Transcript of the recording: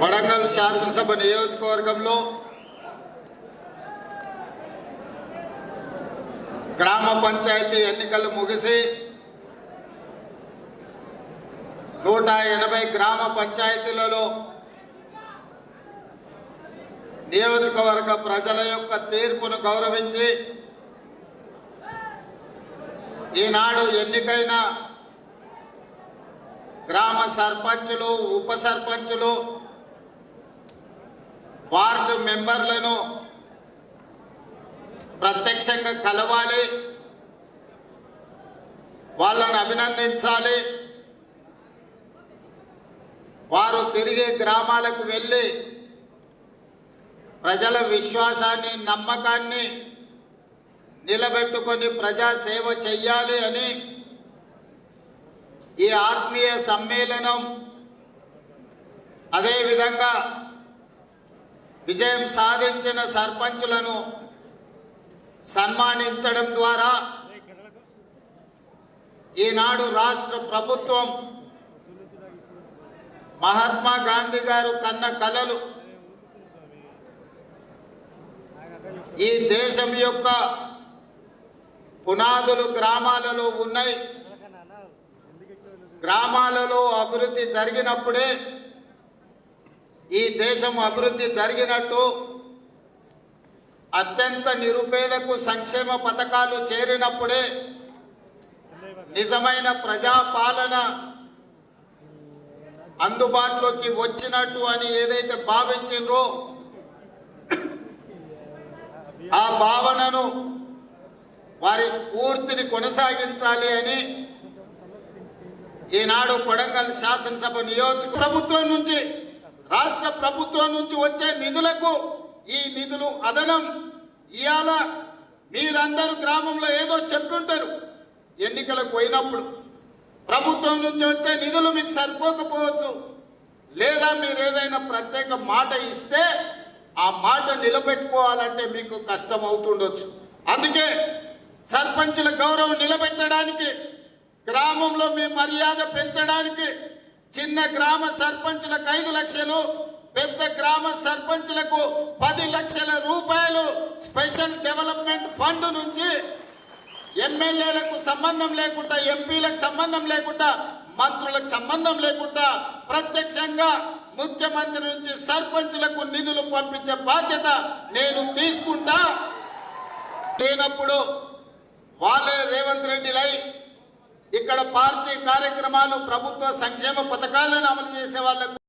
వరంగల్ శాసనసభ నియోజకవర్గంలో గ్రామ పంచాయతీ ఎన్నికలు ముగిసి 180 గ్రామ పంచాయతీలలో నియోజకవర్గ ప్రజల యొక్క తీర్పును గౌరవించి ఈనాడు ఎన్నికైన గ్రామ సర్పంచులు, ఉప సర్పంచులు, వార్డు మెంబర్లను ప్రత్యక్షంగా కలవాలి, వాళ్ళని అభినందించాలి. వారు తిరిగి గ్రామాలకు వెళ్ళి ప్రజల విశ్వాసాన్ని, నమ్మకాన్ని నిలబెట్టుకొని ప్రజాసేవ చెయ్యాలి అని ఈ ఆత్మీయ సమ్మేళనం, అదేవిధంగా విజయం సాధించిన సర్పంచులను సన్మానించడం ద్వారా ఈనాడు రాష్ట్ర ప్రభుత్వం మహాత్మా గాంధీ గారు కన్న కలలు ఈ దేశం యొక్క పునాదులు గ్రామాలలో ఉన్నాయి. గ్రామాలలో అభివృద్ధి జరిగినప్పుడే ఈ దేశం అభివృద్ధి జరిగినట్టు, అత్యంత నిరుపేదకు సంక్షేమ పథకాలు చేరినప్పుడే నిజమైన ప్రజాపాలన అందుబాటులోకి వచ్చినట్టు అని ఏదైతే భావించిండ్రో ఆ భావనను, వారి స్ఫూర్తిని కొనసాగించాలి అని ఈనాడు కొడంగల్ శాసనసభ నియోజక ప్రభుత్వం నుంచి, రాష్ట్ర ప్రభుత్వం నుంచి వచ్చే నిధులకు ఈ నిధులు అదనం. ఇవాళ మీరందరూ గ్రామంలో ఏదో చెప్తుంటారు, ఎన్నికలకు పోయినప్పుడు ప్రభుత్వం నుంచి వచ్చే నిధులు మీకు సరిపోకపోవచ్చు, లేదా మీరు ఏదైనా ప్రత్యేక మాట ఇస్తే ఆ మాట నిలబెట్టుకోవాలంటే మీకు కష్టం అవుతుండొచ్చు. అందుకే సర్పంచుల గౌరవం నిలబెట్టడానికి, గ్రామంలో మీ మర్యాద పెంచడానికి చిన్న గ్రామ సర్పంచులకు 5 లక్షలు, పెద్ద గ్రామ సర్పంచులకు 10 లక్షల రూపాయలు స్పెషల్ డెవలప్మెంట్ ఫండ్ నుంచి ఎమ్మెల్యేలకు సంబంధం లేకుండా, ఎంపీలకు సంబంధం లేకుండా, మంత్రులకు సంబంధం లేకుండా ప్రత్యక్షంగా ముఖ్యమంత్రి నుంచి సర్పంచులకు నిధులు పంపించే బాధ్యత నేను తీసుకుంటా. లేనప్పుడు వాళ్ళే రేవంత్ రెడ్డిలై ఇక్కడ పార్టీ కార్యక్రమాలు, ప్రభుత్వ సంక్షేమ పథకాలను అమలు చేసే వాళ్ళకు